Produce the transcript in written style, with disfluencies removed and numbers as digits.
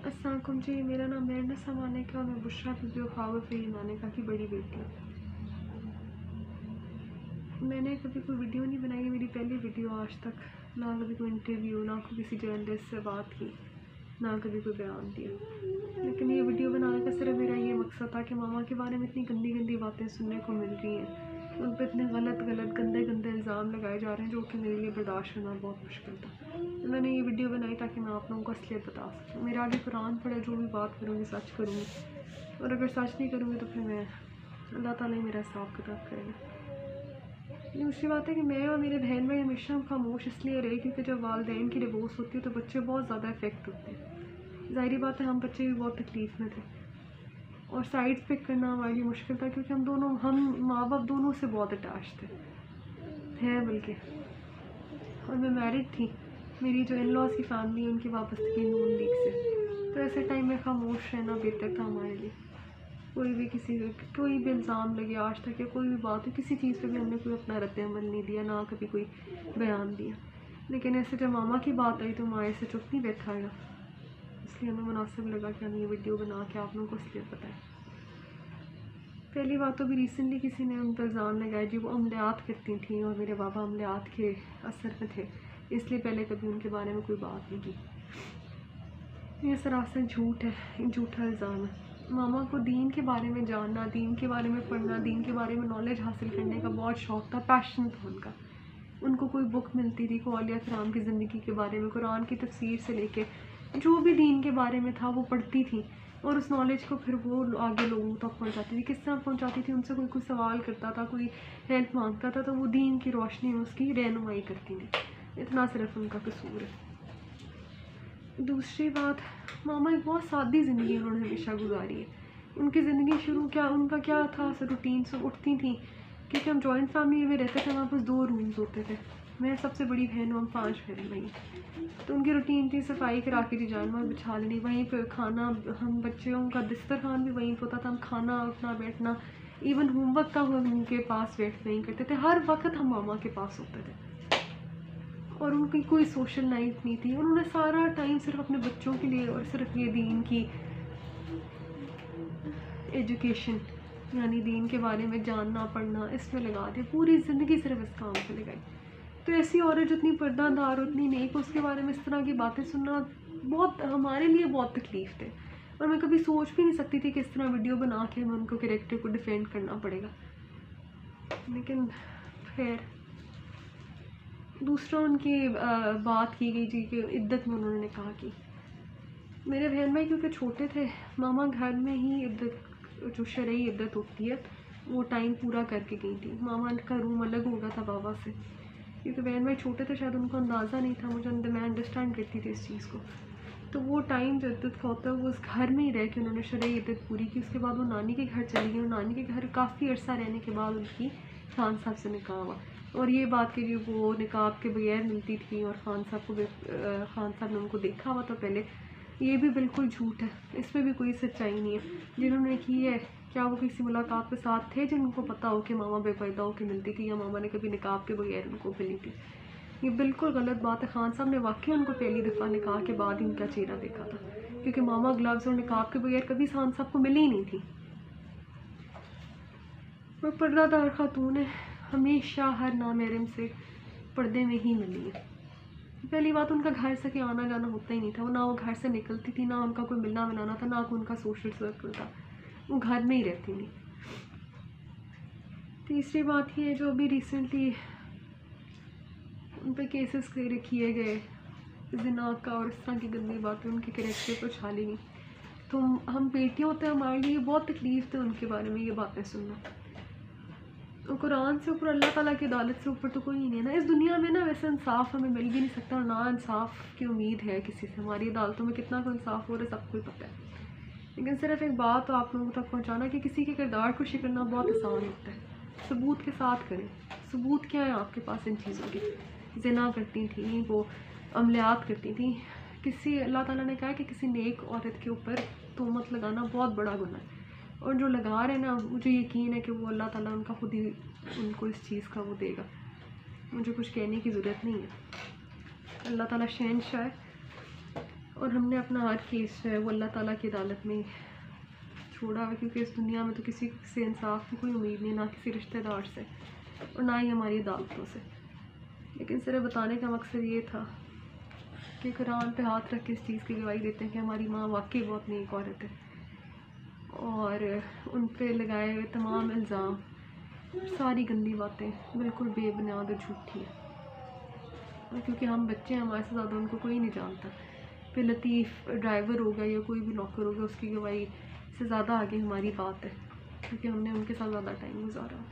अस्सलामुअलैकुम जी, मेरा नाम मेरना समाने का और मैं बुशरा बीबी ख्वाब फरीमाने का की बड़ी बेटी हूँ। मैंने कभी कोई वीडियो नहीं बनाई है, मेरी पहली वीडियो आज तक। ना कभी कोई इंटरव्यू, ना कोई किसी जर्नलिस्ट से बात की, ना कभी कोई बयान दिया। लेकिन ये वीडियो बनाने का सिर्फ मेरा ये मकसद था कि मामा के बारे में इतनी गंदी गंदी बातें सुनने को मिल रही हैं, उन पर इतने गलत गंदे गंदे इल्ज़ाम लगाए जा रहे हैं जो कि मेरे लिए बर्दाश्त करना बहुत मुश्किल था। तो मैंने ये वीडियो बनाई ताकि मैं आप लोगों को असलियत बता सकूँ। मेरे आगे कुरान पढ़े, जो भी बात करूँगी सच करूँगी, और अगर सच नहीं करूँगी तो फिर मैं अल्लाह ताला ही मेरा हिसाब किताब करेगा। दूसरी बात है कि मैं और मेरे बहन भाई हमेशा खामोश इसलिए रहे क्योंकि जब वालिदैन की डिवोर्स होती है तो बच्चे बहुत ज़्यादा इफेक्ट होते हैं। ज़ाहिर बात है हम बच्चे भी बहुत तकलीफ़ में थे और साइड पिक करना हमारे लिए मुश्किल था क्योंकि हम माँ बाप दोनों से बहुत अटैच थे हैं बल्कि। और मैं मैरिड थी, मेरी जो इन लॉज की फैमिली है उनकी वापसी नून लीग से, तो ऐसे टाइम में खामोश रहना बेहतर था हमारे लिए। कोई भी इल्ज़ाम लगे आज तक या कोई भी बात हो, किसी चीज़ पे भी हमने कोई अपना रद्द-ए-अमल नहीं दिया, ना कभी कोई बयान दिया। लेकिन ऐसे जब मामा की बात आई तो माँ से चुप नहीं बैठा गया, इसलिए हमें मुनासिब लगा कि हम ये वीडियो बना के आप लोगों को असलियत बताएं। पहली बात तो भी रिसेंटली किसी ने उन पर इल्ज़ाम लगाया जी वो अमलियात करती थी और मेरे बाबा अमलियात के असर में थे, इसलिए पहले कभी उनके बारे में कोई बात नहीं की। ये सरासर झूठ है, झूठा इल्ज़ाम है। मामा को दीन के बारे में जानना, दीन के बारे में पढ़ना, दीन के बारे में नॉलेज हासिल करने का बहुत शौक़ था, पैशन था उनका। उनको कोई बुक मिलती थी औलिया किराम की ज़िंदगी के बारे में, कुरान की तफसीर से लेके जो भी दीन के बारे में था वो पढ़ती थी और उस नॉलेज को फिर वो आगे लोगों तक पहुंचाती थी। किस तरह पहुंचाती थी? उनसे कोई सवाल करता था, कोई हेल्प मांगता था तो वो दीन की रोशनी में उसकी रहनुमाई करती थी। इतना सिर्फ उनका कसूर है। दूसरी बात, मामा एक बहुत सादी ज़िंदगी उन्होंने हमेशा गुजारी है। उनकी ज़िंदगी उनका क्या था रूटीन से उठती थी, क्योंकि हम जॉइंट फैमिली में रहते थे, हमारे पास 2 रूम्स होते थे। मैं सबसे बड़ी बहन हूँ, हम 5 बहन भाई। तो उनकी रूटीन थी सफाई करा के जानवर बिछा लेनी, वहीं पर खाना, हम बच्चों का दस्तरखान भी वहीं पर होता था, हम खाना उठना बैठना, इवन होमवर्क का हम उनके पास वेट नहीं करते थे, हर वक्त हम मामा के पास होते थे। और उनकी कोई सोशल लाइफ नहीं थी, उन्होंने सारा टाइम सिर्फ अपने बच्चों के लिए और सिर्फ ये दीन की एजुकेशन यानी दीन के बारे में जानना पढ़ना इसमें लगा दिया, पूरी ज़िंदगी सिर्फ इस काम पे लगाई। तो ऐसी औरत जितनी पर्दादार उतनी नेक, उसके बारे में इस तरह की बातें सुनना बहुत हमारे लिए बहुत तकलीफ़ थे और मैं कभी सोच भी नहीं सकती थी कि इस तरह वीडियो बना के हमें उनको कैरेक्टर को डिफेंड करना पड़ेगा। लेकिन खैर, दूसरा उनकी बात की गई जी कि इद्दत में उन्होंने कहा कि मेरे बहन भाई क्योंकि छोटे थे, मामा घर में ही इद्दत, जो शरई इद्दत होती है वो टाइम पूरा करके गई थी। मामा का रूम अलग हो गया था बाबा से, क्योंकि बहन भाई छोटे थे, शायद उनको अंदाज़ा नहीं था, मैं अंडरस्टैंड करती थी इस चीज़ को। तो वो टाइम जो इद्दत का होता है वो उस घर में ही रह के उन्होंने शरई इद्दत पूरी की। उसके बाद वो नानी के घर चली गई और नानी के घर काफ़ी अर्सा रहने के बाद उनकी खान साहब से निकाह हुआ। और ये बात कि वो निकाब के बगैर मिलती थी और खान साहब ने उनको देखा हुआ था पहले, ये भी बिल्कुल झूठ है, इसमें भी कोई सच्चाई नहीं है। जिन्होंने की है, क्या वो किसी मुलाकात के साथ थे जिनको पता हो कि मामा बेपर्दा होकर मिलती थी या मामा ने कभी निकाब के बगैर उनको मिली थी? ये बिल्कुल गलत बात है। खान साहब ने वाकई उनको पहली दफ़ा निकाह के बाद ही उनका चेहरा देखा था, क्योंकि मामा ग्लव्स और निकाब के बगैर कभी खान साहब को मिली ही नहीं थी। वो पर्दादार खातून है, हमेशा हर नामहरम से पर्दे में ही मिली है। पहली बात, उनका घर से कहीं आना जाना होता ही नहीं था, ना वो घर से निकलती थी, ना उनका कोई मिलना मिलाना था, ना कोई उनका सोशल सर्कल था, वो घर में ही रहती थी। तीसरी बात ये जो अभी रिसेंटली उन पर केसेस किए गए ज़िना का और इस तरह की गंदी बातें उनके कैरेक्टर पर छाली गई, तो हम बेटियाँ होते हैं, हमारे लिए बहुत तकलीफ़ थी उनके बारे में ये बातें सुनना। तो कुरान से ऊपर, अल्लाह ताला की अदालत से ऊपर तो कोई नहीं है ना इस दुनिया में ना। वैसे इंसाफ हमें मिल भी नहीं सकता और ना इंसाफ की उम्मीद है किसी से। हमारी अदालतों में कितना कोई इंसाफ हो रहा है सबको पता है। लेकिन सिर्फ एक बात तो आप लोगों तक पहुंचाना कि किसी के किरदार को शिकना बहुत आसान होता है, सबूत के साथ करें। सबूत क्या है आपके पास इन चीज़ों के? ज़िना करती थी, वो अमलियात करती थी, किसी, अल्लाह ताला ने कहा कि किसी नेक औरत के ऊपर तोहमत लगाना बहुत बड़ा गुनाह है, और जो लगा रहे ना, मुझे यकीन है कि वो अल्लाह ताला उनका खुद ही उनको इस चीज़ का वो देगा। मुझे कुछ कहने की ज़रूरत नहीं है। अल्लाह ताला शहंशाह है और हमने अपना हर केस जो है वो अल्लाह ताला की अदालत में छोड़ा है, क्योंकि इस दुनिया में तो किसी से इंसाफ की कोई उम्मीद नहीं, ना किसी रिश्तेदार से और ना ही हमारी अदालतों से। लेकिन सिर्फ बताने का मकसद ये था कि कुरान पे हाथ रख के इस चीज़ की गवाही देते हैं कि हमारी माँ वाकई बहुत नेक औरत है, और उन पे लगाए हुए तमाम इल्ज़ाम, सारी गंदी बातें बिल्कुल बेबुनियाद और झूठी है। और क्योंकि हम बच्चे हैं, हमारे से ज़्यादा उनको कोई नहीं जानता। फिर लतीफ़ ड्राइवर होगा या कोई भी नौकर होगा, उसकी गवाही से ज़्यादा आगे हमारी बात है, क्योंकि हमने उनके साथ ज़्यादा टाइम गुजारा।